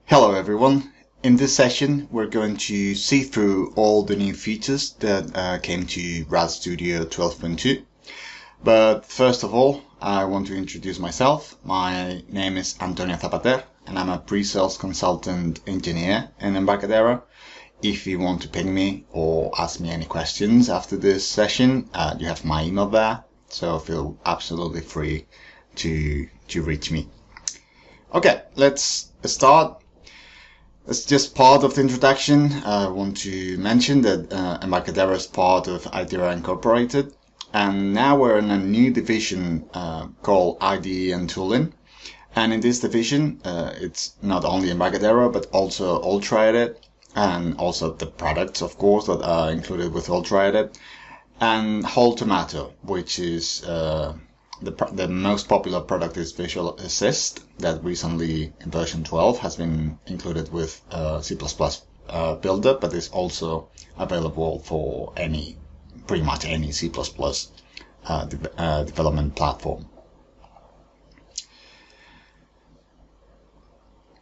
Hello everyone. In this session we're going to see through all the new features that came to RAD Studio 12.2. But first of all, I want to introduce myself. My name is Antonio Zapater and I'm a pre-sales consultant engineer in Embarcadero. If you want to ping me or ask me any questions after this session, you have my email there, so feel absolutely free to reach me. Okay, let's start. As just part of the introduction, I want to mention that Embarcadero is part of Idea Incorporated, and now we're in a new division called IDE and Tooling. And in this division, it's not only Embarcadero, but also UltraEdit, and also the products, of course, that are included with UltraEdit, and Whole Tomato, which is the most popular product is Visual Assist, that recently in version 12 has been included with C++ Builder, but is also available for pretty much any C++ development platform.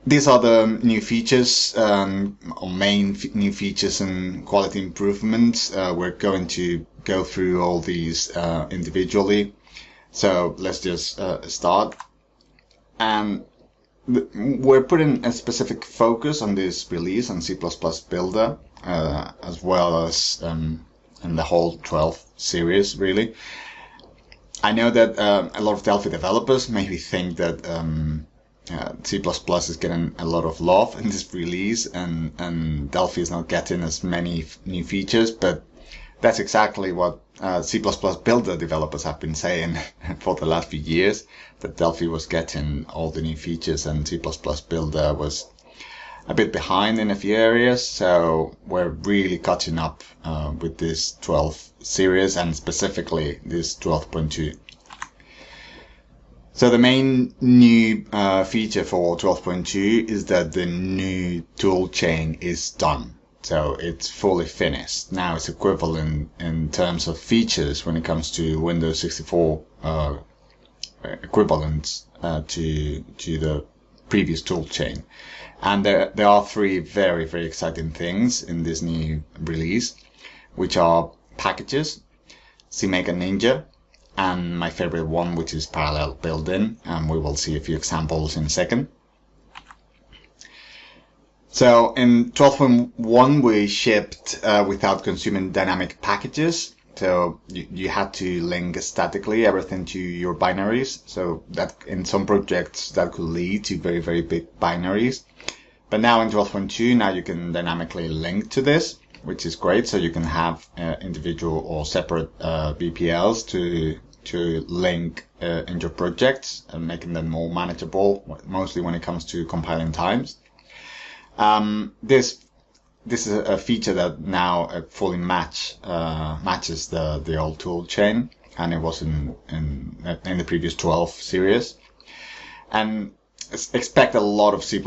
These are the new features, or main new features and quality improvements. We're going to go through all these individually. So let's just start. And we're putting a specific focus on this release on C++ Builder, as well as in the whole 12 series, really. I know that a lot of Delphi developers maybe think that C++ is getting a lot of love in this release, and Delphi is not getting as many new features, but that's exactly what C++ Builder developers have been saying for the last few years, that Delphi was getting all the new features and C++ Builder was a bit behind in a few areas. So we're really catching up with this 12 series, and specifically this 12.2. So the main new feature for 12.2 is that the new toolchain is done. So it's fully finished. Now it's equivalent in terms of features when it comes to Windows 64 equivalents to the previous toolchain. And there are three very, very exciting things in this new release, which are packages, CMake and Ninja, and my favorite one, which is parallel building, and we will see a few examples in a second. So in 12.1 we shipped without consuming dynamic packages. So you had to link statically everything to your binaries. So that in some projects that could lead to very, very big binaries. But now in 12.2, now you can dynamically link to this, which is great. So you can have individual or separate BPLs to link in your projects, making them more manageable, mostly when it comes to compiling times. This is a feature that now fully matches the old tool chain, and it was in the previous 12 series. And expect a lot of C++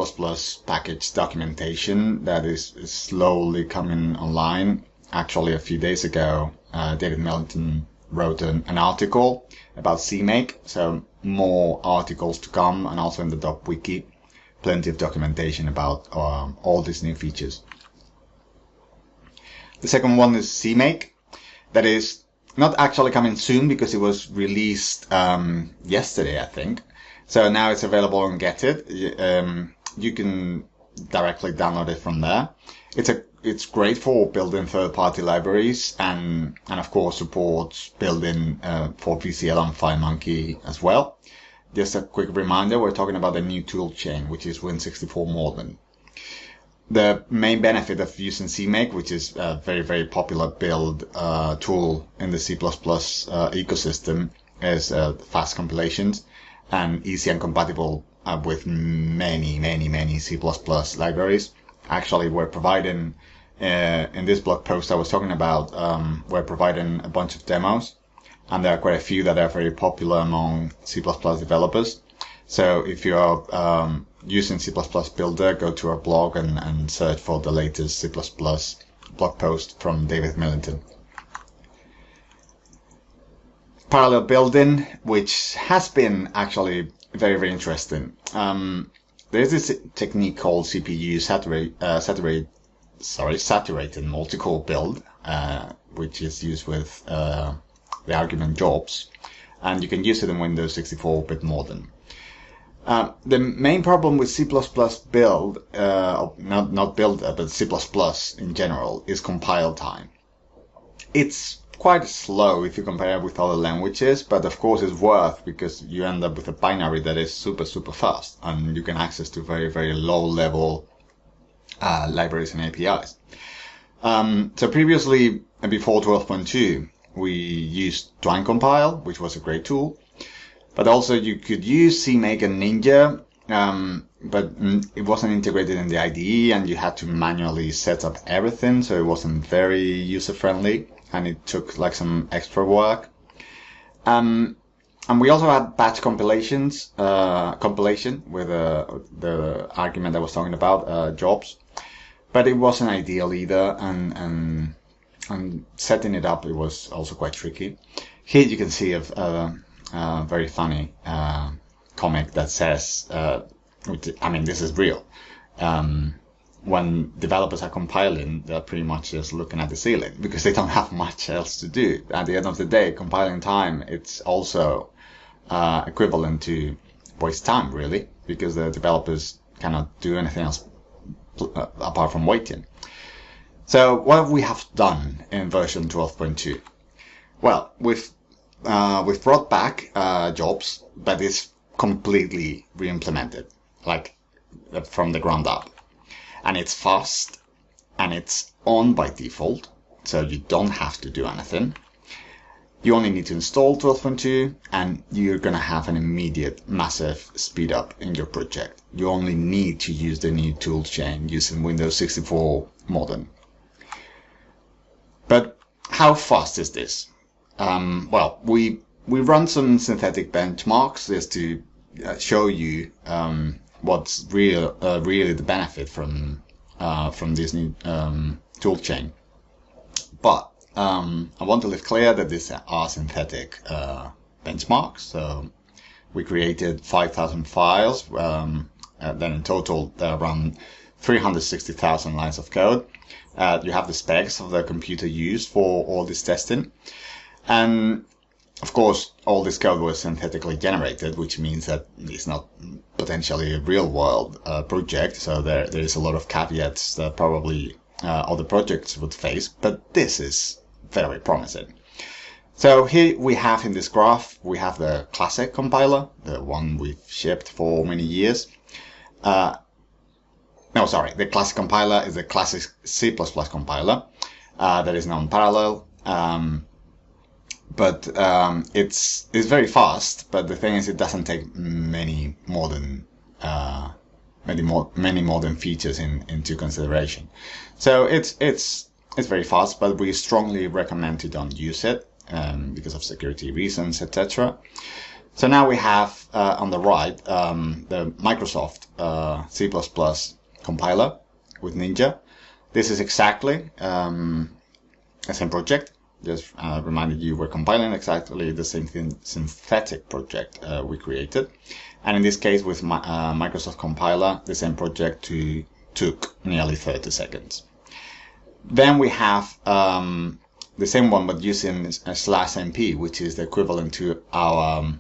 package documentation that is slowly coming online. Actually, a few days ago, David Millington wrote an article about CMake, so more articles to come, and also in the doc wiki. Plenty of documentation about all these new features. The second one is CMake. That is not actually coming soon because it was released yesterday, I think. So now it's available on Getit. You can directly download it from there. It's great for building third-party libraries, and of course supports building for VCL and FileMonkey as well. Just a quick reminder, we're talking about the new toolchain, which is Win64 Modern. The main benefit of using CMake, which is a very, very popular build tool in the C++ ecosystem, is fast compilations and easy and compatible with many C++ libraries. Actually, we're providing, in this blog post I was talking about, we're providing a bunch of demos. And there are quite a few that are very popular among C++ developers. So if you are using C++ Builder, go to our blog and search for the latest C++ blog post from David Millington. Parallel building, which has been actually very, very interesting. there's this technique called CPU saturated multi-core build, which is used with the argument jobs, and you can use it in Windows 64 bit modern. The main problem with C++ build, not builder, but C++ in general, is compile time. It's quite slow if you compare it with other languages, but of course it's worth because you end up with a binary that is super fast, and you can access to very low level libraries and APIs. So previously, before 12.2, we used Twine Compile, which was a great tool. But also you could use CMake and Ninja, but it wasn't integrated in the IDE, and you had to manually set up everything, so it wasn't very user-friendly, and it took like some extra work. And we also had batch compilation with the argument I was talking about, jobs. But it wasn't ideal either, and setting it up, it was also quite tricky. Here you can see a very funny comic that says, this is real. When developers are compiling, they're pretty much just looking at the ceiling because they don't have much else to do. At the end of the day, compiling time, it's also equivalent to waste time, really, because the developers cannot do anything else apart from waiting. So what we have done in version 12.2? Well, we've brought back jobs, but it's completely re-implemented, like from the ground up. And it's fast, and it's on by default, so you don't have to do anything. You only need to install 12.2, and you're going to have an immediate massive speed up in your project. You only need to use the new toolchain using Windows 64 Modern. But how fast is this? Well, we run some synthetic benchmarks just to show you what's really the benefit from this new toolchain. But I want to leave clear that these are synthetic benchmarks. So we created 5,000 files. Then in total, there are around 360,000 lines of code. You have the specs of the computer used for all this testing. And of course, all this code was synthetically generated, which means that it's not potentially a real-world project. So there is a lot of caveats that probably other projects would face, but this is very promising. So here we have in this graph, we have the classic compiler, the one we've shipped for many years. The classic compiler is the classic C++ compiler that is non-parallel. But it's very fast. But the thing is, it doesn't take many modern features into consideration. So it's very fast, but we strongly recommend you don't use it because of security reasons, etc. So now we have on the right the Microsoft C++ compiler with Ninja. This is exactly the same project. Just reminded you we're compiling exactly the same synthetic project we created. And in this case with Microsoft compiler, the same project took nearly 30 seconds. Then we have the same one but using /MP, which is the equivalent to our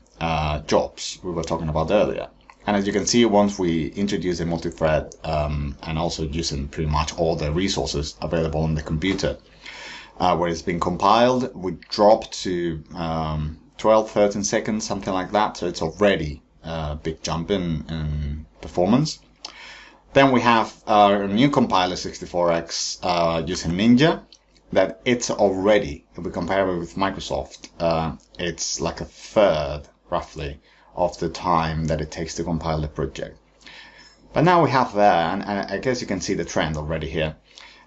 jobs we were talking about earlier. And as you can see, once we introduce a multi-thread and also using pretty much all the resources available on the computer, where it's been compiled, we drop to 12, 13 seconds, something like that. So it's already a big jump in performance. Then we have our new compiler 64X using Ninja, that it's already, if we compare it with Microsoft, it's like a third, roughly, of the time that it takes to compile the project. But now we have there, and I guess you can see the trend already here.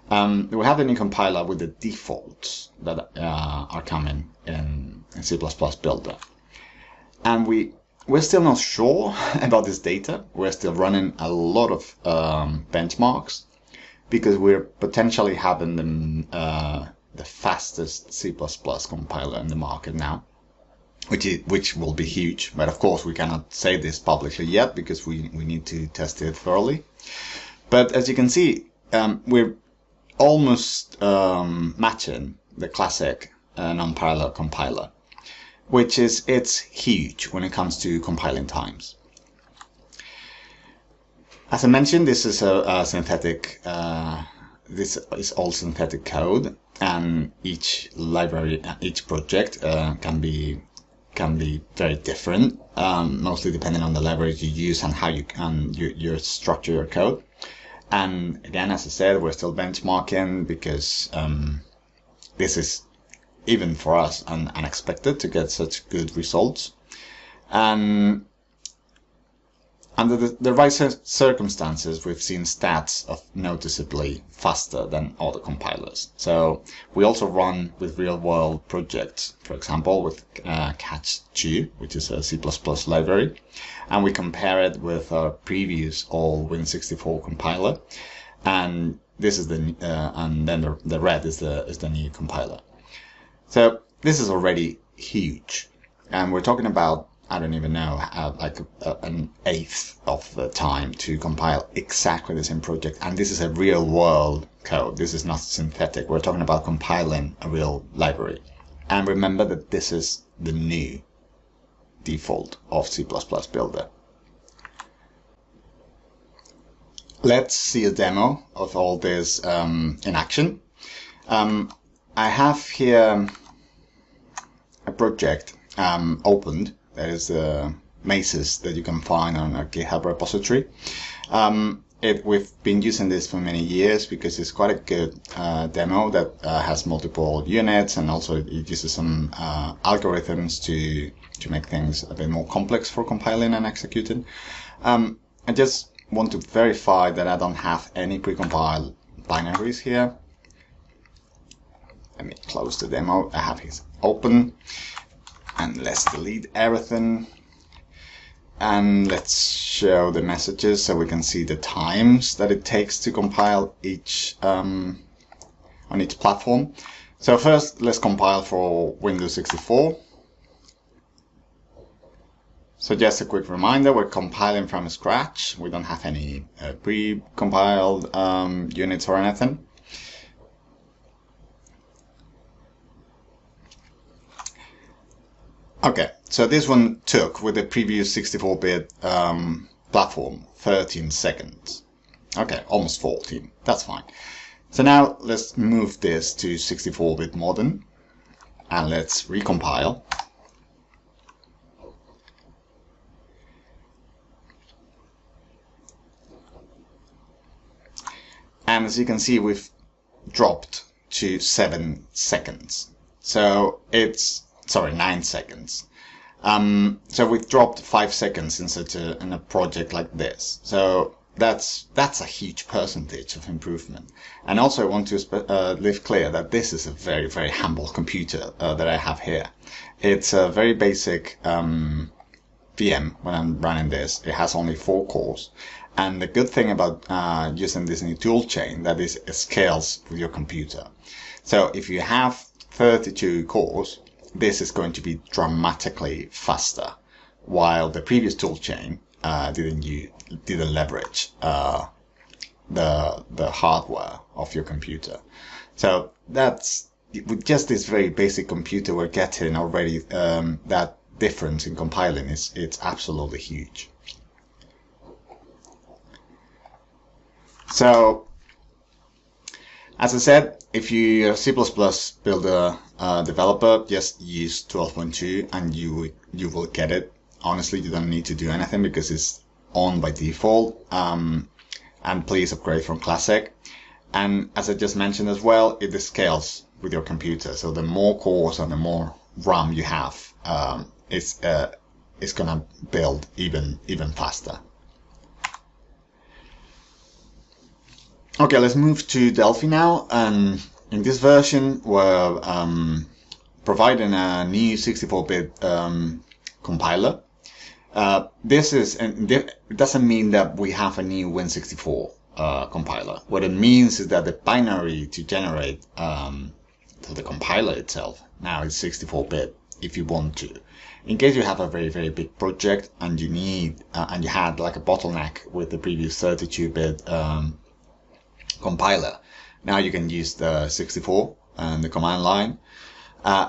We have the new compiler with the defaults that are coming in C++ Builder. And we're still not sure about this data. We're still running a lot of benchmarks because we're potentially having the fastest C++ compiler in the market now. which will be huge. But of course, we cannot say this publicly yet because we need to test it thoroughly. But as you can see, we're almost matching the classic non-parallel compiler, it's huge when it comes to compiling times. As I mentioned, this is a synthetic. This is all synthetic code, and each library, each project can be very different, mostly depending on the libraries you use and how you structure your code. And again, as I said, we're still benchmarking because this is, even for us, unexpected to get such good results. And under the right circumstances, we've seen stats of noticeably faster than other compilers. So we also run with real-world projects, for example, with Catch2, which is a C++ library, and we compare it with our previous old Win64 compiler, and this is and then the RAD is the new compiler. So this is already huge, and we're talking about, I don't even know, like an eighth of the time to compile exactly the same project. And this is a real world code. This is not synthetic. We're talking about compiling a real library. And remember that this is the new default of C++ Builder. Let's see a demo of all this in action. I have here a project opened. That is the mazes that you can find on a GitHub repository. We've been using this for many years because it's quite a good demo that has multiple units, and also it uses some algorithms to make things a bit more complex for compiling and executing. I just want to verify that I don't have any precompiled binaries here. Let me close the demo. I have it open. And let's delete everything, and let's show the messages so we can see the times that it takes to compile each on each platform. So first, let's compile for Windows 64. So just a quick reminder, we're compiling from scratch. We don't have any pre-compiled units or anything. Okay, so this one took, with the previous 64-bit platform, 13 seconds. Okay, almost 14. That's fine. So now let's move this to 64-bit modern, and let's recompile. And as you can see, we've dropped to 7 seconds. So it's 9 seconds. So we've dropped 5 seconds in a project like this. So that's a huge percentage of improvement. And also I want to leave clear that this is a very, very humble computer that I have here. It's a very basic VM when I'm running this. It has only 4 cores. And the good thing about using this new toolchain that is it scales with your computer. So if you have 32 cores, this is going to be dramatically faster, while the previous toolchain didn't leverage the hardware of your computer. So that's, with just this very basic computer, we're getting already that difference in compiling it's absolutely huge. So, as I said, if you're a C++ Builder developer, just use 12.2 and you will get it. Honestly, you don't need to do anything because it's on by default. And please upgrade from Classic. And as I just mentioned as well, it scales with your computer. So the more cores and the more RAM you have, it's gonna build even faster. Okay, let's move to Delphi now, and in this version we're providing a new 64-bit compiler. It doesn't mean that we have a new Win64 compiler. What it means is that the binary to generate the compiler itself now is 64-bit. if you want to. In case you have a very, very big project and you need, and you had like a bottleneck with the previous 32-bit compiler, now you can use the 64 and the command line.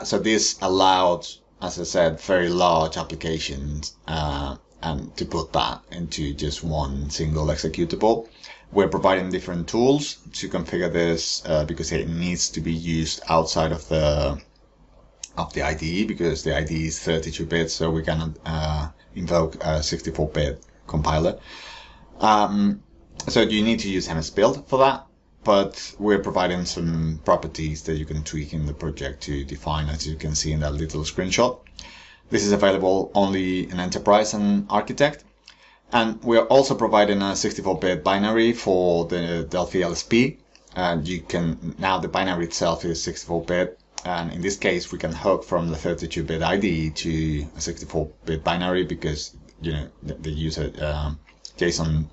So this allowed, as I said, very large applications and to put that into just one single executable. We're providing different tools to configure this because it needs to be used outside of the IDE, because the IDE is 32-bit, so we cannot invoke a 64-bit compiler. So you need to use MSBuild for that, but we're providing some properties that you can tweak in the project to define, as you can see in that little screenshot. This is available only in Enterprise and Architect. And we're also providing a 64-bit binary for the Delphi LSP. Now the binary itself is 64-bit. And in this case, we can hook from the 32-bit IDE to a 64-bit binary because, they use a JSON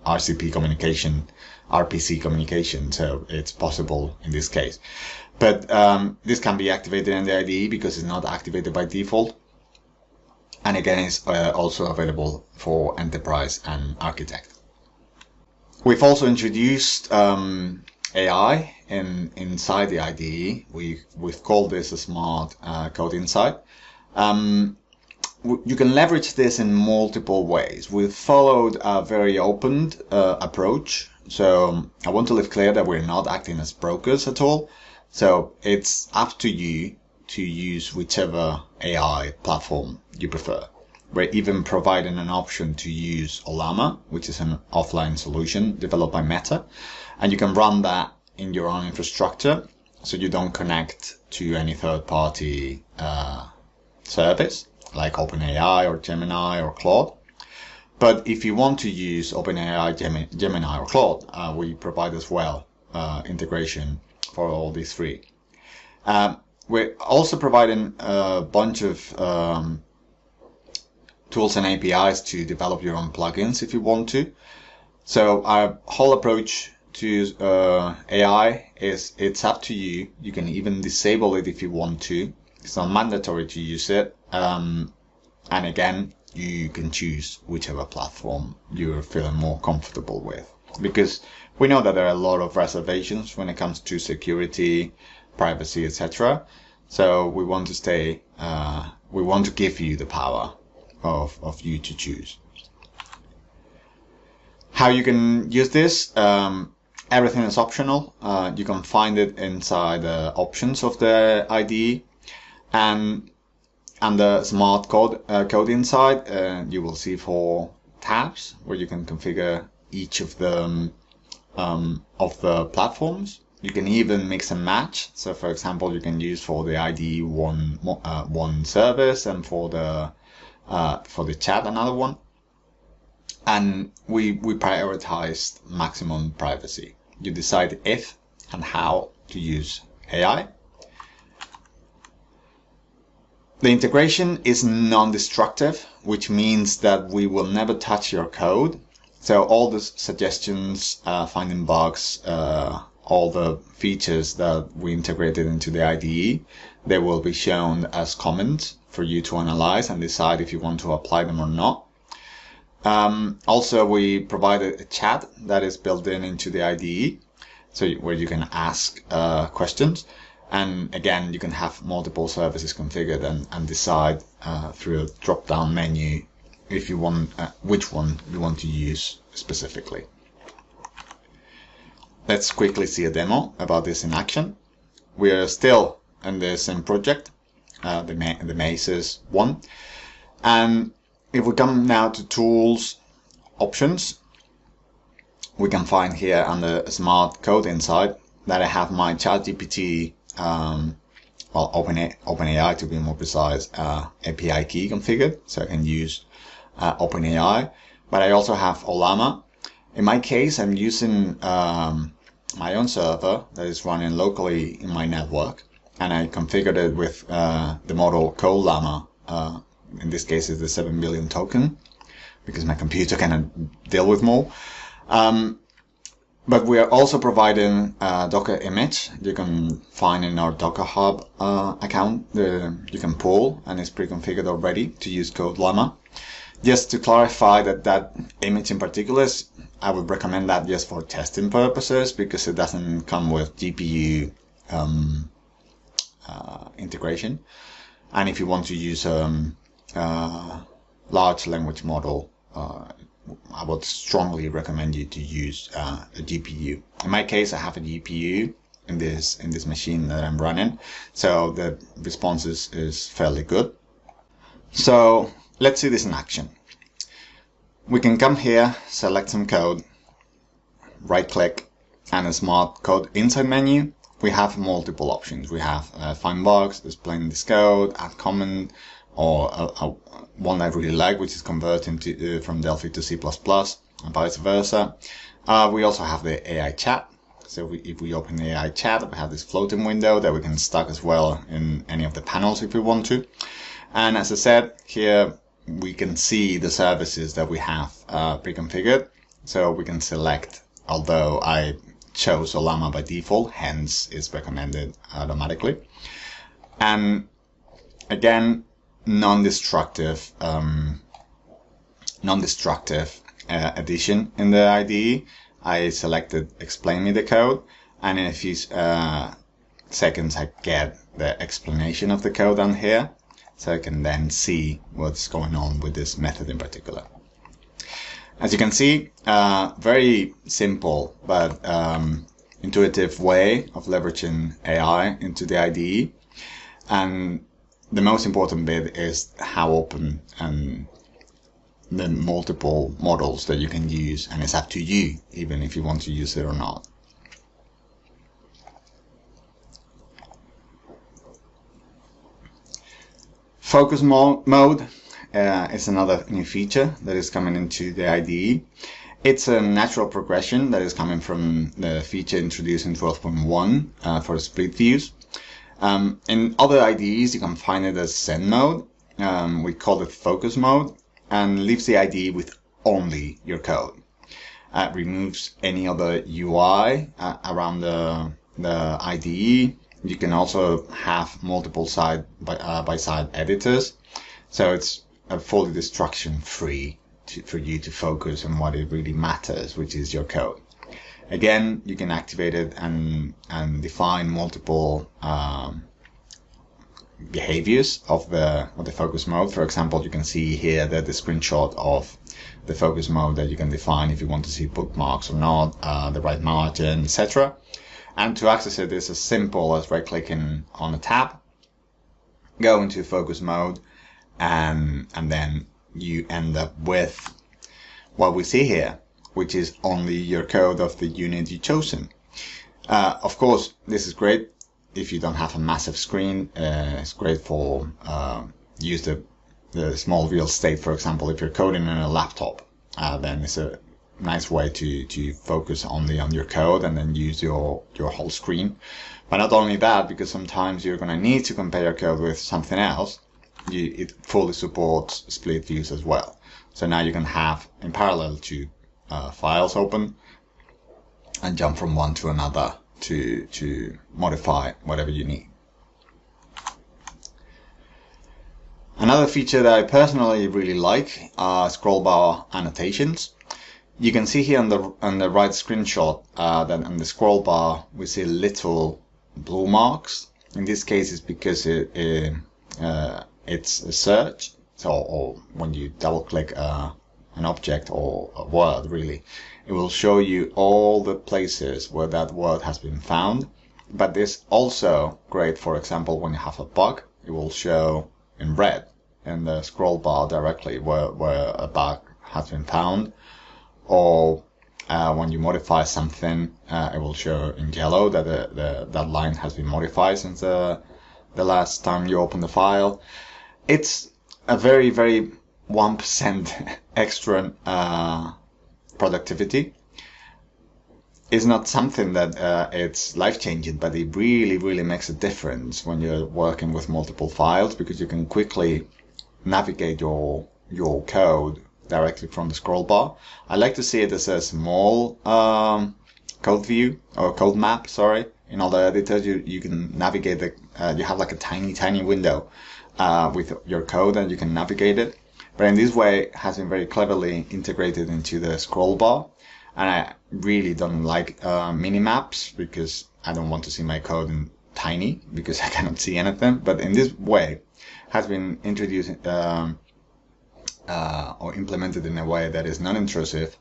RCP communication, RPC communication, so it's possible in this case. But this can be activated in the IDE because it's not activated by default. And again, it's also available for Enterprise and Architect. We've also introduced AI inside the IDE. We've called this a smart CodeInsight. You can leverage this in multiple ways. We've followed a very open approach. So I want to leave clear that we're not acting as brokers at all. So it's up to you to use whichever AI platform you prefer. We're even providing an option to use Ollama, which is an offline solution developed by Meta. And you can run that in your own infrastructure, so you don't connect to any third-party service like OpenAI or Gemini or Claude. But if you want to use OpenAI, Gemini or Claude, we provide as well integration for all these three. We're also providing a bunch of tools and APIs to develop your own plugins if you want to. So our whole approach to AI is it's up to you. You can even disable it if you want to. It's not mandatory to use it. And again, you can choose whichever platform you're feeling more comfortable with. Because we know that there are a lot of reservations when it comes to security, privacy, etc. So we want to give you the power of you to choose. How you can use this? Everything is optional. You can find it inside the options of the IDE, and under Smart Code Insight, you will see 4 tabs where you can configure each of the platforms. You can even mix and match. So, for example, you can use for the IDE one service, and for the chat another one. And we prioritized maximum privacy. You decide if and how to use AI. The integration is non-destructive, which means that we will never touch your code. So all the suggestions, finding bugs, all the features that we integrated into the IDE, they will be shown as comments for you to analyze and decide if you want to apply them or not. Also, we provided a chat that is built into the IDE, so where you can ask questions. And again, you can have multiple services configured and decide through a drop-down menu if you want which one you want to use specifically. Let's quickly see a demo about this in action. We are still in the same project, the Mazes one. And if we come now to Tools, Options, we can find here under Smart Code Insight that I have my ChatGPT, OpenAI to be more precise, API key configured, so I can use OpenAI. But I also have Ollama. In my case, I'm using my own server that is running locally in my network, and I configured it with the model CodeLlama. In this case, it's the 7 billion token, because my computer cannot deal with more. But we are also providing a Docker image you can find in our Docker Hub account. You can pull, and it's pre-configured already to use code llama. Just to clarify that image in particular, I would recommend that just for testing purposes, because it doesn't come with GPU integration. And if you want to use large language model, I would strongly recommend you to use a GPU. In my case, I have a GPU in this machine that I'm running, so the response is fairly good. So let's see this in action. We can come here, select some code, right click, and a smart CodeInsight menu. We have multiple options. We have find bugs, displaying this code, add comment, or one I really like, which is converting from Delphi to C++, and vice versa. We also have the AI chat. So if we open the AI chat, we have this floating window that we can stack as well in any of the panels if we want to. And as I said, here we can see the services that we have pre-configured. So we can select, although I chose Llama by default, hence it's recommended automatically. And again, non-destructive addition in the IDE. I selected explain me the code, and in a few seconds I get the explanation of the code on here, so I can then see what's going on with this method in particular. As you can see, very simple but intuitive way of leveraging AI into the IDE. And the most important bit is how open and the multiple models that you can use, and it's up to you even if you want to use it or not. Focus mode is another new feature that is coming into the IDE. It's a natural progression that is coming from the feature introduced in 12.1 for split views. In other IDEs, you can find it as Zen mode. We call it focus mode, and leaves the IDE with only your code. It removes any other UI around the IDE. You can also have multiple side-by-side editors, so it's fully distraction-free for you to focus on what it really matters, which is your code. Again, you can activate it and define multiple behaviors of the focus mode. For example, you can see here that the screenshot of the focus mode that you can define if you want to see bookmarks or not, the right margin, etc. And to access it is as simple as right-clicking on a tab, go into focus mode, and then you end up with what we see here, which is only your code of the unit you've chosen. Of course, this is great if you don't have a massive screen. It's great for use the small real estate, for example. If you're coding on a laptop, then it's a nice way to focus only on your code and then use your whole screen. But not only that, because sometimes you're going to need to compare your code with something else, it fully supports split views as well. So now you can have in parallel two files open and jump from one to another to modify whatever you need. Another feature that I personally really like are scroll bar annotations. You can see here on the right screenshot that on the scroll bar we see little blue marks. In this case, it's because it's a search. So, or when you double click an object or a word, really, it will show you all the places where that word has been found. But this also great, for example, when you have a bug, it will show in red in the scroll bar directly where a bug has been found. Or when you modify something, it will show in yellow that that line has been modified since the last time you opened the file. It's a very, very 1% extra productivity. It's not something that it's life-changing, but it really, really makes a difference when you're working with multiple files, because you can quickly navigate your code directly from the scroll bar. I like to see it as a small code view or code map, sorry. In other editors, you can navigate you have like a tiny window with your code, and you can navigate it. But in this way, it has been very cleverly integrated into the scroll bar. And I really don't like mini maps, because I don't want to see my code in tiny, because I cannot see anything. But in this way, has been introduced or implemented in a way that is non-intrusive,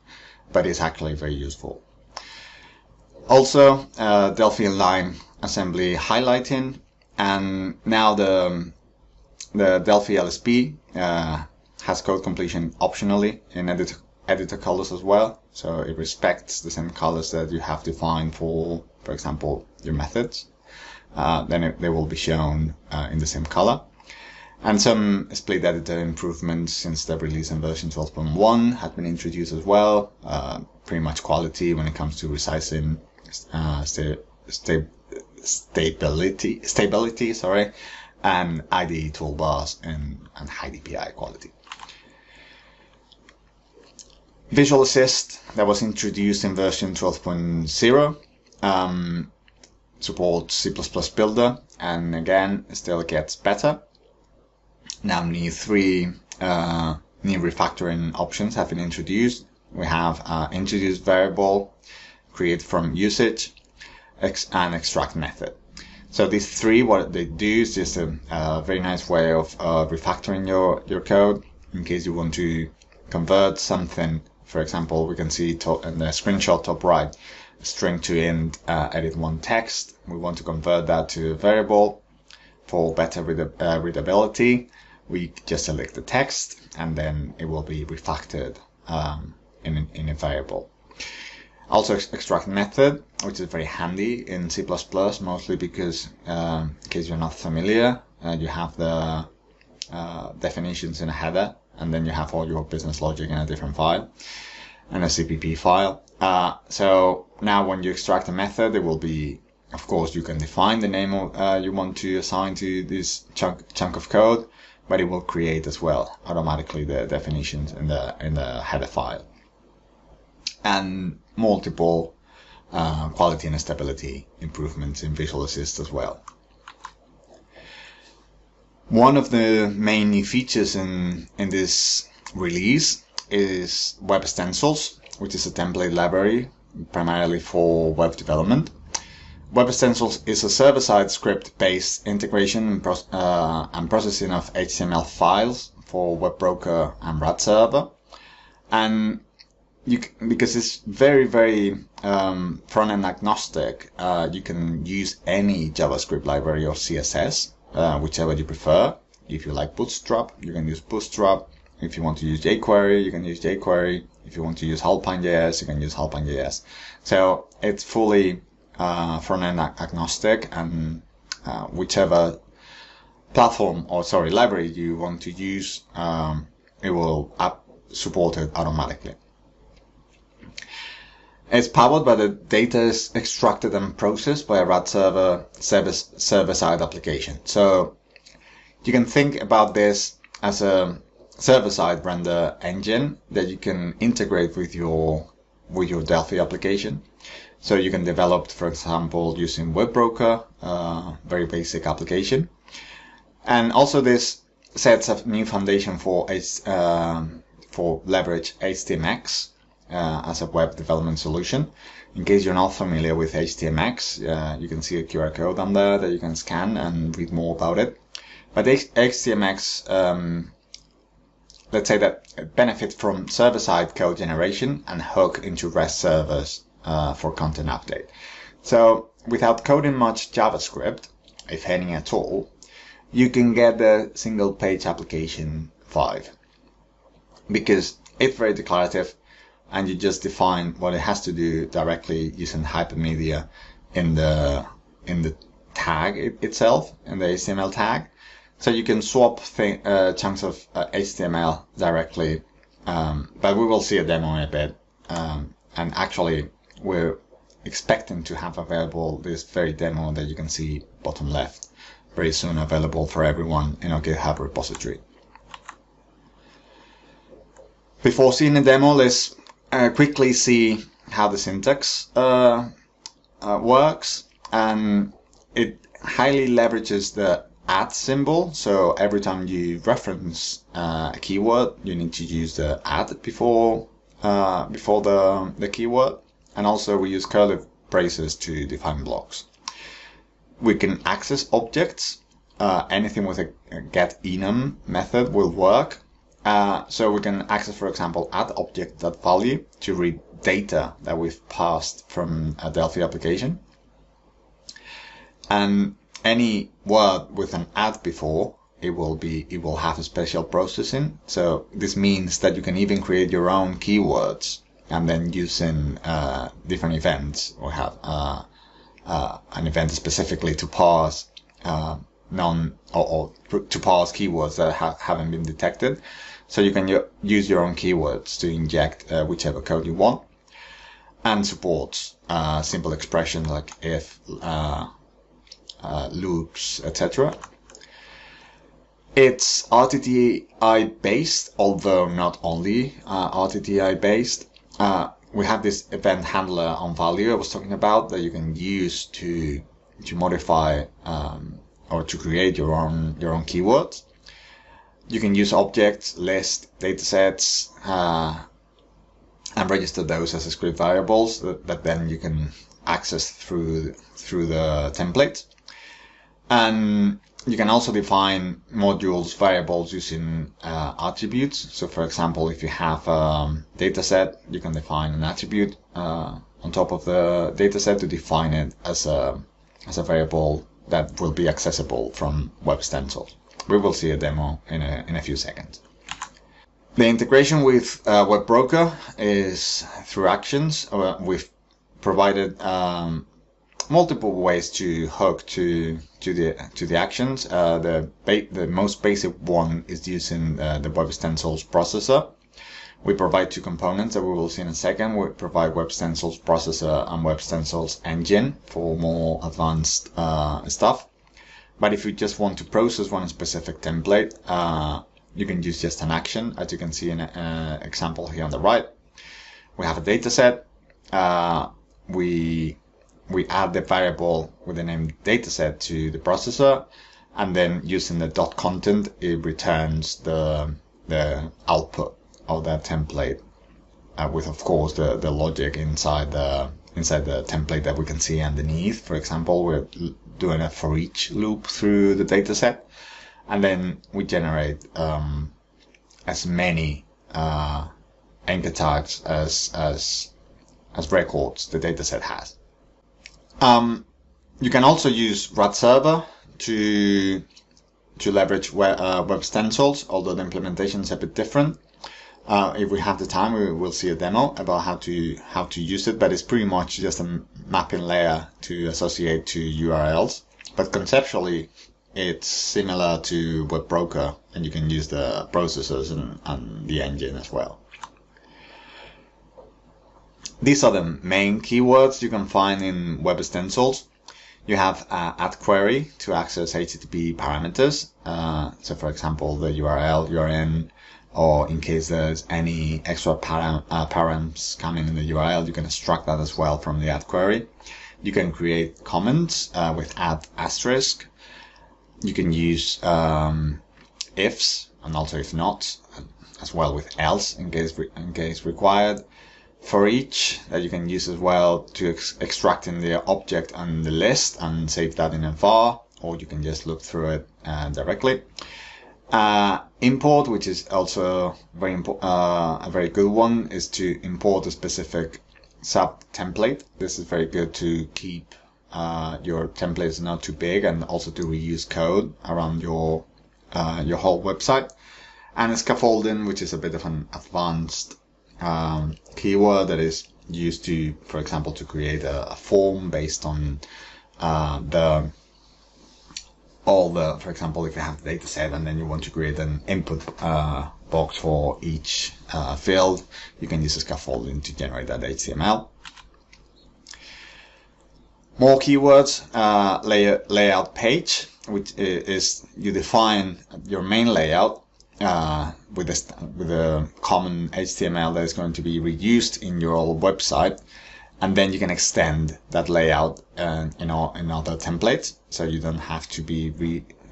but is actually very useful. Also, Delphi inline assembly highlighting, and now the Delphi LSP has code completion optionally in editor colors as well. So it respects the same colors that you have defined for example, your methods. Then they will be shown in the same color. And some split editor improvements since the release in version 12.1 have been introduced as well. Pretty much quality when it comes to resizing, stability, sorry, and IDE toolbars and high DPI quality. Visual Assist that was introduced in version 12.0 supports C++ Builder, and again still gets better. Now three new refactoring options have been introduced. We have introduce variable, create from usage, and extract method. So these three, what they do is just a very nice way of refactoring your code in case you want to convert something. For example, we can see in the screenshot top right, string to int edit one text. We want to convert that to a variable for better readability. We just select the text, and then it will be refactored in a variable. Also, extract method, which is very handy in C++, mostly because in case you're not familiar, you have the definitions in a header, and then you have all your business logic in a different file, and a CPP file. So now when you extract a method, it will be, of course, you can define the name you want to assign to this chunk of code, but it will create as well automatically the definitions in the header file. And multiple quality and stability improvements in Visual Assist as well. One of the main new features in this release is WebStencils, which is a template library primarily for web development. WebStencils is a server-side script-based integration and processing of HTML files for web broker and RAD server. And because it's very front-end agnostic, you can use any JavaScript library or CSS, whichever you prefer. If you like Bootstrap, you can use Bootstrap. If you want to use jQuery, you can use jQuery. If you want to use Alpine.js, you can use Alpine.js. So it's fully front-end agnostic, and whichever library you want to use, it will support it automatically. It's powered by the data is extracted and processed by a RAD server-side application. So you can think about this as a server-side render engine that you can integrate with your Delphi application. So you can develop, for example, using WebBroker, very basic application. And also this sets a new foundation for leverage HTMX as a web development solution. In case you're not familiar with HTMX, you can see a QR code on there that you can scan and read more about it. But HTMX, let's say that benefits from server-side code generation and hook into REST servers for content update. So without coding much JavaScript, if any at all, you can get the single page application vibe, because it's very declarative and you just define what it has to do directly using hypermedia in the tag itself, in the HTML tag. So you can swap chunks of HTML directly, but we will see a demo in a bit. And actually, we're expecting to have available this very demo that you can see bottom left very soon, available for everyone in our GitHub repository. Before seeing the demo, let's quickly see how the syntax works, and it highly leverages the @ symbol. So every time you reference a keyword, you need to use the @ before the keyword. And also we use curly braces to define blocks. We can access objects. Anything with a getEnum method will work. So we can access, for example, @object.value to read data that we've passed from a Delphi application. And any word with an @ before, it will have a special processing. So this means that you can even create your own keywords and then using different events, or have an event specifically to parse or to parse keywords that haven't been detected. So you can use your own keywords to inject whichever code you want, and supports simple expressions like if, loops, etc. It's RTTI based, although not only RTTI based. We have this event handler on value I was talking about that you can use to modify or to create your own keywords. You can use objects, lists, datasets, and register those as script variables that then you can access through the template. And you can also define modules, variables using attributes. So for example, if you have a dataset, you can define an attribute on top of the dataset to define it as a variable that will be accessible from WebStencils. We will see a demo in a few seconds. The integration with WebBroker is through actions. We've provided multiple ways to hook to the actions. The most basic one is using the WebStencils processor. We provide two components that we will see in a second. We provide WebStencils processor and WebStencils engine for more advanced stuff. But if you just want to process one specific template, you can use just an action, as you can see in an example here on the right. We have a dataset. We add the variable with the name dataset to the processor, and then using the .content, it returns the output of that template, with of course the logic inside the template that we can see underneath. For example, we're doing a for each loop through the dataset, and then we generate as many anchor tags as records the dataset has. You can also use RAD server to leverage WebStencils, although the implementation is a bit different. If we have the time, we will see a demo about how to use it, but it's pretty much just a mapping layer to associate to URLs. But conceptually, it's similar to WebBroker, and you can use the processors and the engine as well. These are the main keywords you can find in WebStencils. You have @query to access HTTP parameters. So for example, the URL, URN, or in case there's any extra params coming in the URL, you can extract that as well from the @query. You can create comments with @*. You can use ifs, and also if not, as well with else in case required. For each that you can use as well to extract in the object and the list and save that in a var, or you can just look through it directly. Import, which is also a very good one, is to import a specific sub template. This is very good to keep your templates not too big, and also to reuse code around your whole website. And scaffolding, which is a bit of an advanced keyword that is used to, for example, to create a form based on for example, if you have the data set and then you want to create an input box for each field, you can use a scaffolding to generate that HTML. More keywords, layout page, which is you define your main layout with a common HTML that is going to be reused in your website, and then you can extend that layout in other templates, so you don't have to be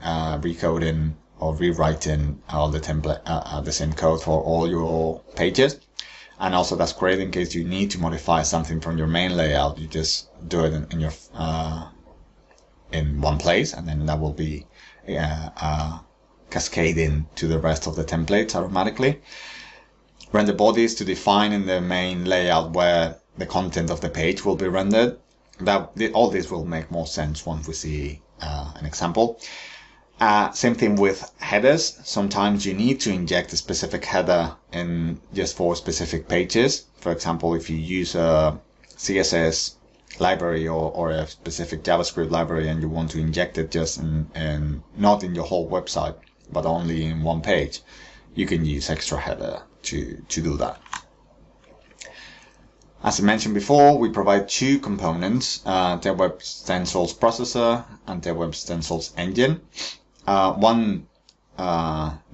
recoding or rewriting all the template the same code for all your pages. And also that's great in case you need to modify something from your main layout. You just do it in your in one place, and then that will be cascading to the rest of the templates automatically. Render bodies to define in the main layout where the content of the page will be rendered. All this will make more sense once we see an example. Same thing with headers. Sometimes you need to inject a specific header in just for specific pages. For example, if you use a CSS library or a specific JavaScript library and you want to inject it just in not in your whole website, but only in one page, you can use extra header to do that. As I mentioned before, we provide two components, the WebStencils processor and the WebStencils engine. One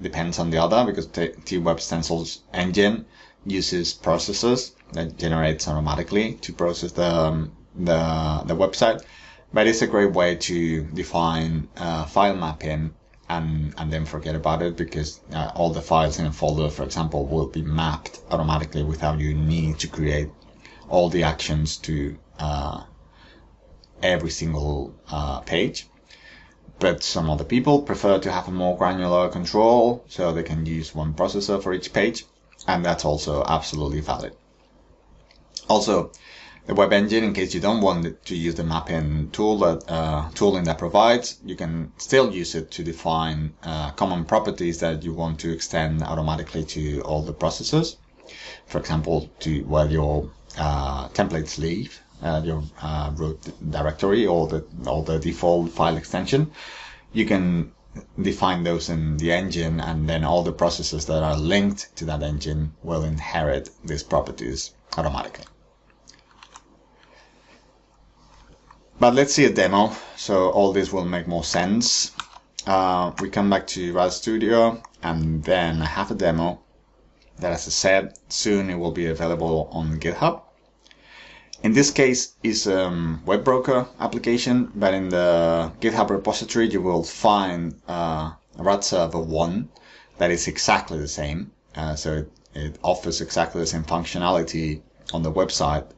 depends on the other, because the WebStencils engine uses processors that generates automatically to process the website, but it's a great way to define file mapping and then forget about it, because all the files in a folder, for example, will be mapped automatically without you need to create all the actions to every single page. But some other people prefer to have a more granular control, so they can use one processor for each page, and that's also absolutely valid. Also, the web engine, in case you don't want to use the mapping tool that tooling that provides, you can still use it to define common properties that you want to extend automatically to all the processors. For example, to where your templates live, your root directory or the default file extension. You can define those in the engine, and then all the processes that are linked to that engine will inherit these properties automatically. But let's see a demo, so all this will make more sense. We come back to RAD Studio, and then I have a demo that, as I said, soon it will be available on GitHub. In this case, it's a web broker application, but in the GitHub repository, you will find RAD Server 1 that is exactly the same. So it offers exactly the same functionality on the website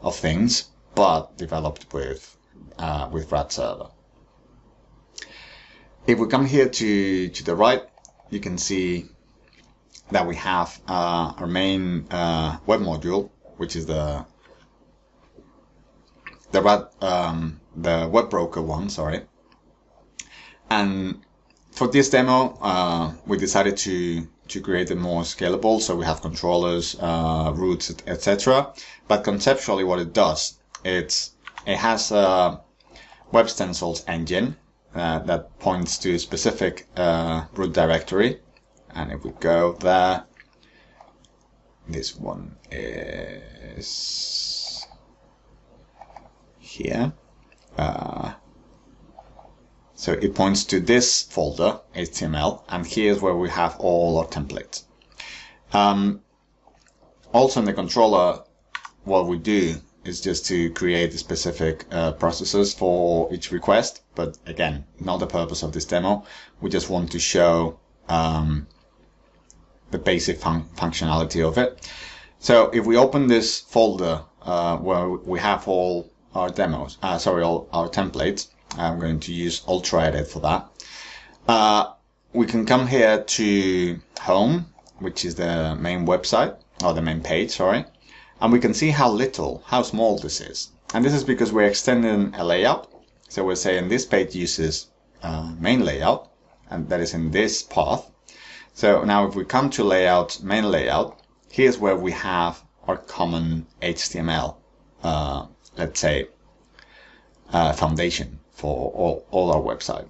of things, but developed with RAD Server. If we come here to the right, you can see that we have our main web module, which is the web broker one, sorry. And for this demo, we decided to create it more scalable, so we have controllers, roots, etc. But conceptually, what it does, it has a WebStencils engine that points to a specific root directory, and if we go there, this one is here. So it points to this folder, HTML, and here's where we have all our templates. Also in the controller, what we do is just to create specific processes for each request, but again, not the purpose of this demo. We just want to show the basic functionality of it. So if we open this folder where we have all our demos, all our templates, I'm going to use UltraEdit for that. We can come here to Home, which is the main website, or the main page, sorry, and we can see how small this is. And this is because we're extending a layout. So we're saying this page uses main layout, and that is in this path. So now if we come to layout, main layout, here's where we have our common HTML, let's say, foundation for all our website.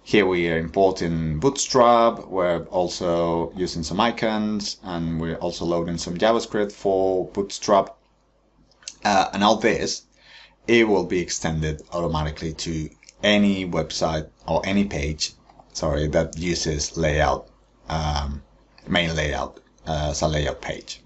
Here we are importing Bootstrap, we're also using some icons, and we're also loading some JavaScript for Bootstrap. And all this, it will be extended automatically to any website or any page, sorry, that uses layout, main layout as a layout page.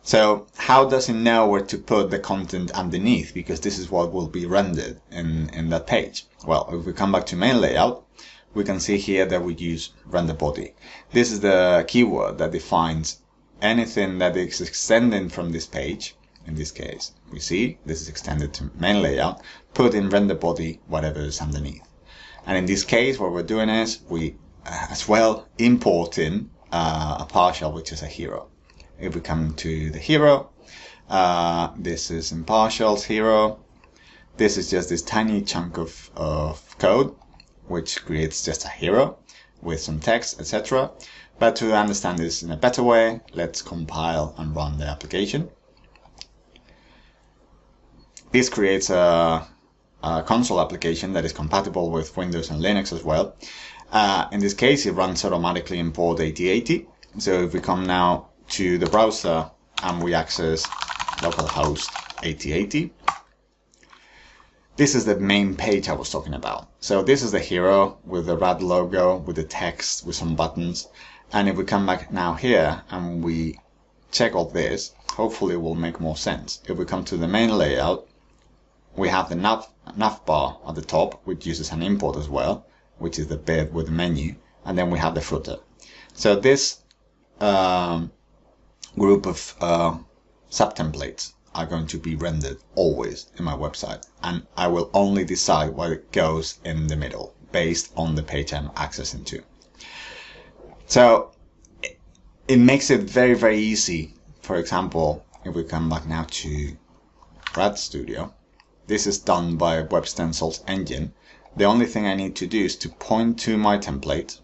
So how does it know where to put the content underneath? Because this is what will be rendered in that page. Well, if we come back to main layout, we can see here that we use render body. This is the keyword that defines anything that is extending from this page. In this case, we see this is extended to main layout, put in render body whatever is underneath. And in this case, what we're doing is we as well import in a partial, which is a hero. If we come to the hero, this is in partials hero. This is just this tiny chunk of code, which creates just a hero with some text, etc. But to understand this in a better way, let's compile and run the application. This creates a console application that is compatible with Windows and Linux as well. In this case, it runs automatically in port 8080. So if we come now to the browser and we access localhost 8080, this is the main page I was talking about. So this is the hero with the RAD logo, with the text, with some buttons. And if we come back now here and we check all this, hopefully it will make more sense. If we come to the main layout, we have the nav bar at the top, which uses an import as well, which is the bed with the menu. And then we have the footer. So this group of subtemplates are going to be rendered always in my website, and I will only decide what goes in the middle based on the page I'm accessing to. So it makes it very, very easy. For example, if we come back now to RAD Studio, this is done by WebStencils engine. The only thing I need to do is to point to my template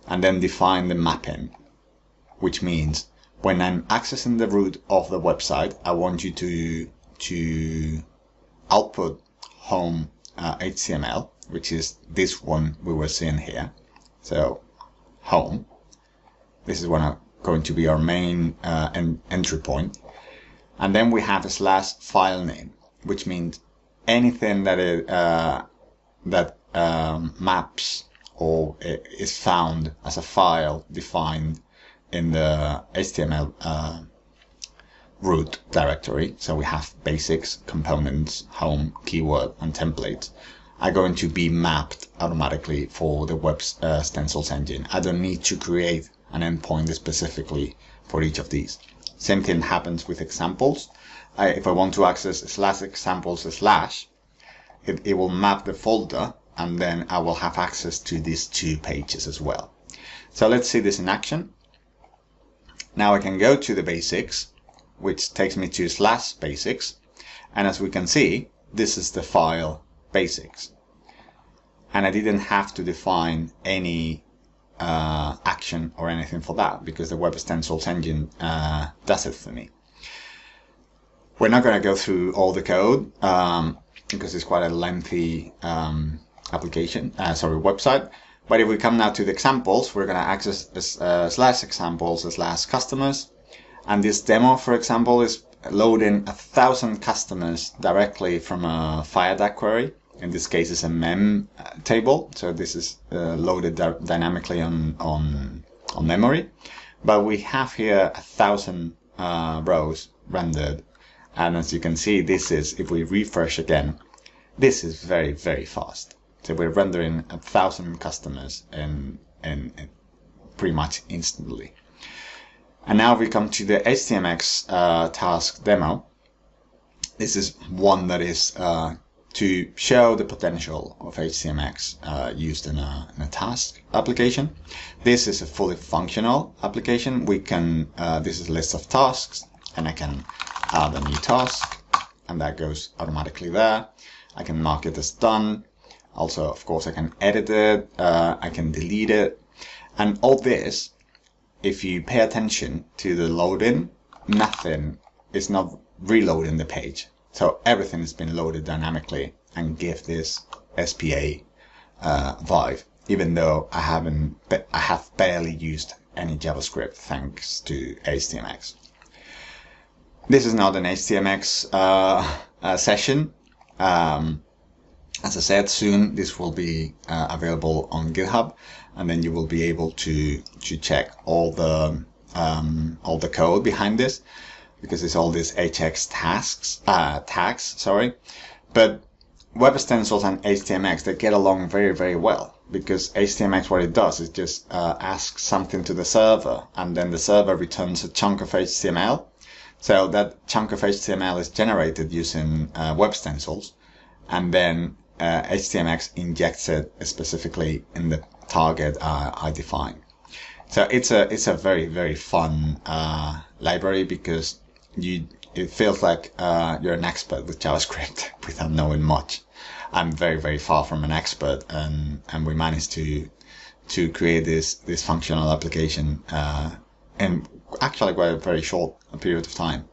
and then define the mapping, which means when I'm accessing the root of the website, I want you to output home HTML, which is this one we were seeing here. So home, this is going to be our main entry point. And then we have a / file name, which means anything that maps or is found as a file defined in the HTML root directory. So we have basics, components, home, keyword, and templates are going to be mapped automatically for the WebStencils engine. I don't need to create an endpoint specifically for each of these. Same thing happens with examples. If I want to access /examples/, it will map the folder, and then I will have access to these two pages as well. So let's see this in action. Now I can go to the basics, which takes me to /basics. And as we can see, this is the file basics. And I didn't have to define any action or anything for that, because the WebStencils engine does it for me. We're not going to go through all the code because it's quite a lengthy website. But if we come now to the examples, we're going to access /examples/customers. And this demo, for example, is loading 1,000 customers directly from a FireDAG query. In this case, it's a mem table. So this is loaded dynamically on memory. But we have here 1,000 rows rendered. And as you can see, this is, if we refresh again, this is very, very fast. So we're rendering 1,000 customers in pretty much instantly. And now we come to the HTMX task demo. This is one that is to show the potential of HTMX used in a task application. This is a fully functional application. We can this is a list of tasks, and I can add a new task, and that goes automatically there. I can mark it as done. Also, of course, I can edit it, I can delete it, and all this, if you pay attention to the loading, nothing is not reloading the page. So everything has been loaded dynamically and give this SPA vibe, even though I have barely used any JavaScript thanks to HTMX. This is not an HTMX session. As I said, soon this will be available on GitHub, and then you will be able to check all the code behind this. because it's all these HX tags, sorry. But WebStencils and HTMX, they get along very, very well, because HTMX, what it does is just asks something to the server, and then the server returns a chunk of HTML. So that chunk of HTML is generated using WebStencils, and then HTMX injects it specifically in the target I define. So it's a very, very fun library, because it feels like you're an expert with JavaScript without knowing much. I'm very, very far from an expert, and we managed to create this functional application in actually quite a very short period of time.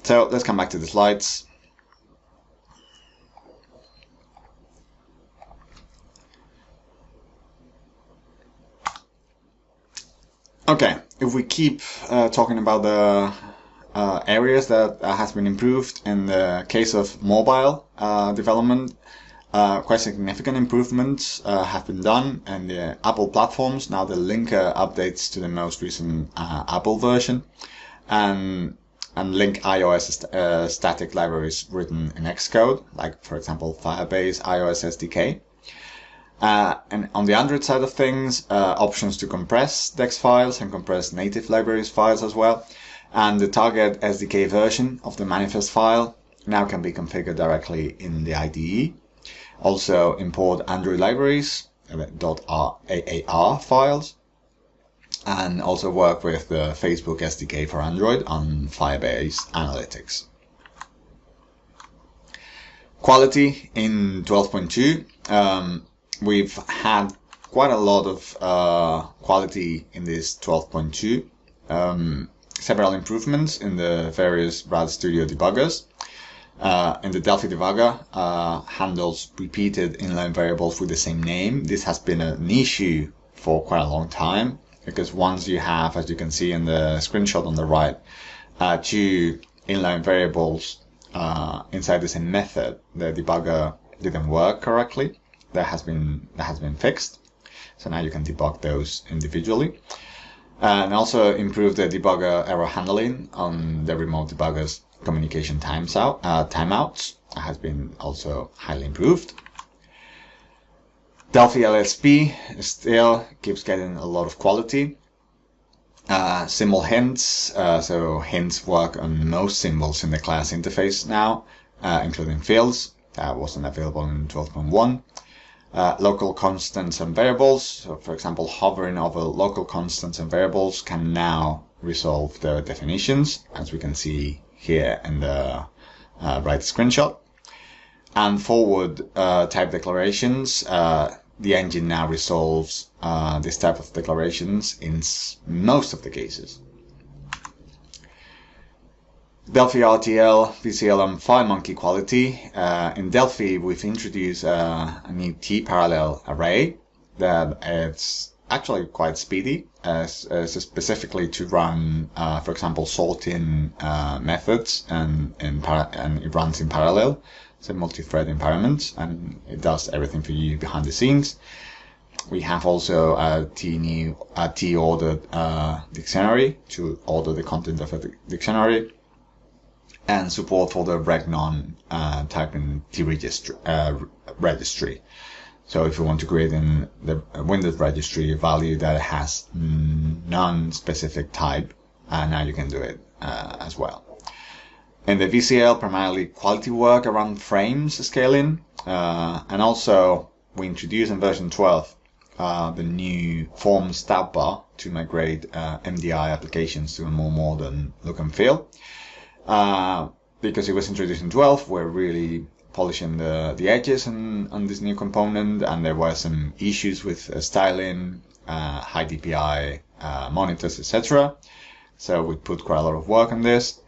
So let's come back to the slides. Okay, if we keep talking about the areas that has been improved in the case of mobile development, quite significant improvements have been done in the Apple platforms. Now the linker updates to the most recent Apple version, and link iOS static libraries written in Xcode, like for example Firebase iOS SDK. And on the Android side of things, options to compress DEX files and compress native libraries files as well. And the target SDK version of the manifest file now can be configured directly in the IDE. Also import Android libraries, .aar files, and also work with the Facebook SDK for Android on Firebase Analytics. Quality in 12.2. We've had quite a lot of quality in this 12.2. Several improvements in the various RAD Studio debuggers. In the Delphi debugger, handles repeated inline variables with the same name. This has been an issue for quite a long time, because once you have, as you can see in the screenshot on the right, two inline variables inside the same method, the debugger didn't work correctly. That has been fixed. So now you can debug those individually. And also improve the debugger error handling on the remote debuggers communication timeouts. That has been also highly improved. Delphi LSP still keeps getting a lot of quality. Symbol hints, so hints work on most symbols in the class interface now, including fields. That wasn't available in 12.1. Local constants and variables. So for example, hovering over local constants and variables can now resolve the definitions, as we can see here in the right screenshot. And forward type declarations. The engine now resolves this type of declarations in most of the cases. Delphi RTL, VCL, and FileMonkey quality. In Delphi, we've introduced a new T-parallel array that it's actually quite speedy, specifically to run, for example, sorting methods, and it runs in parallel. It's a multi-thread environment, and it does everything for you behind the scenes. We have also a T-ordered dictionary to order the content of a dictionary, and support for the regnon type in T registry. So if you want to create in the Windows registry a value that has non-specific type, now you can do it as well. In the VCL, primarily quality work around frames scaling, and also we introduced in version 12 the new Forms tab bar to migrate MDI applications to a more modern look and feel. Because it was introduced in 12, we're really polishing the edges on this new component, and there were some issues with styling, high DPI monitors, etc. So we put quite a lot of work on this.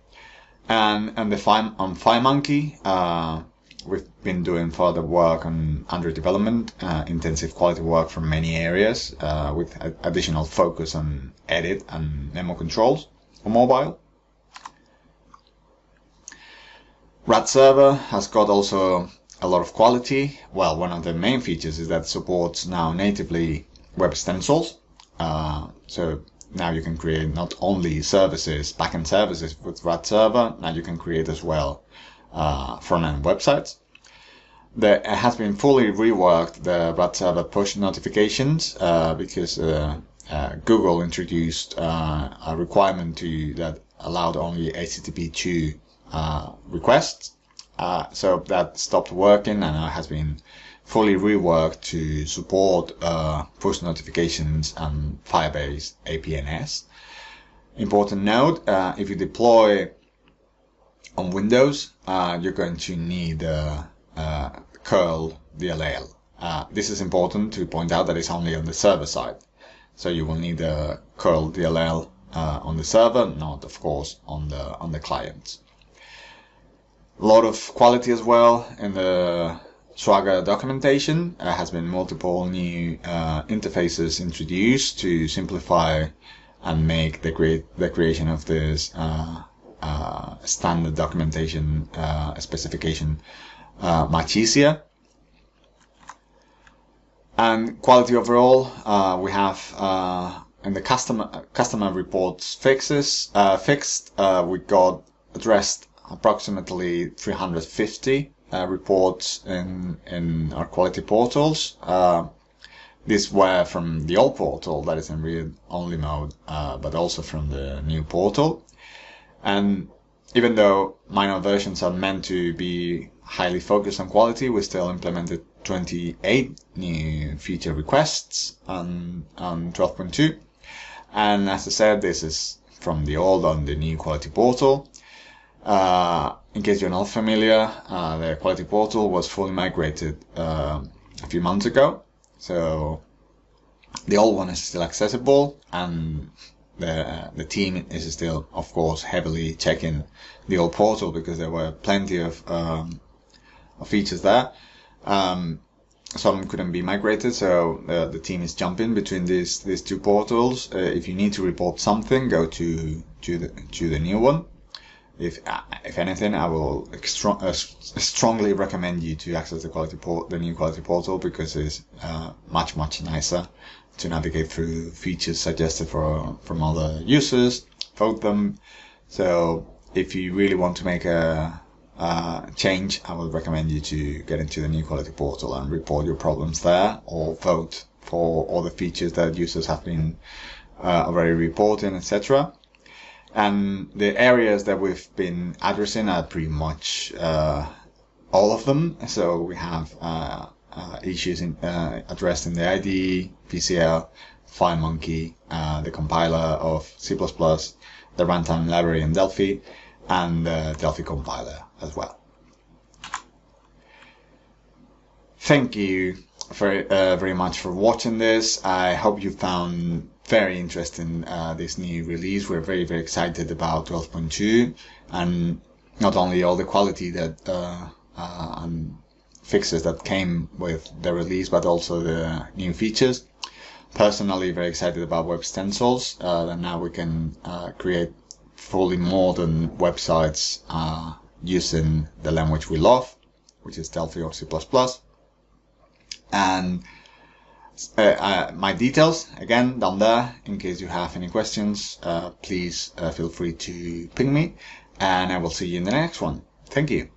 And on FileMonkey, we've been doing further work on Android development, intensive quality work from many areas, with additional focus on edit and memo controls for mobile. RAD Server has got also a lot of quality. Well, one of the main features is that it supports now natively WebStencils. So now you can create not only services, backend services with RAD server, now you can create as well front-end websites. It has been fully reworked, the RAD server push notifications, because Google introduced a requirement that allowed only HTTP2 requests. So that stopped working, and it has been fully reworked to support push notifications and Firebase APNS. Important note, if you deploy on Windows, you're going to need curl DLL. This is important to point out that it's only on the server side. So you will need a curl DLL on the server, not of course on the client. A lot of quality as well in the Swagger documentation. There has been multiple new interfaces introduced to simplify and make the creation of this standard documentation specification much easier. And quality overall, we have in the customer reports fixed. We got addressed approximately 350 reports in our quality portals. These were from the old portal that is in read-only mode, but also from the new portal. And even though minor versions are meant to be highly focused on quality, we still implemented 28 new feature requests on 12.2. And as I said, this is from the old on the new quality portal. In case you're not familiar, the quality portal was fully migrated a few months ago. So the old one is still accessible, and the team is still, of course, heavily checking the old portal because there were plenty of features there. Some couldn't be migrated, so the team is jumping between these two portals. If you need to report something, go to the new one. If anything, I will strongly recommend you to access the new quality portal, because it's much nicer to navigate through features suggested from other users, vote them. So if you really want to make a change, I would recommend you to get into the new quality portal and report your problems there, or vote for all the features that users have been already reporting, etc. And the areas that we've been addressing are pretty much all of them. So we have issues addressed in the IDE, PCL, FileMonkey, the compiler of C++, the runtime library in Delphi, and the Delphi compiler as well. Thank you very much for watching this. I hope you found very interesting this new release. We're very excited about 12.2, and not only all the quality that and fixes that came with the release, but also the new features. Personally, very excited about WebStencils, that now we can create fully modern websites using the language we love, which is Delphi or C++. And my details, again, down there. In case you have any questions, please feel free to ping me, and I will see you in the next one. Thank you.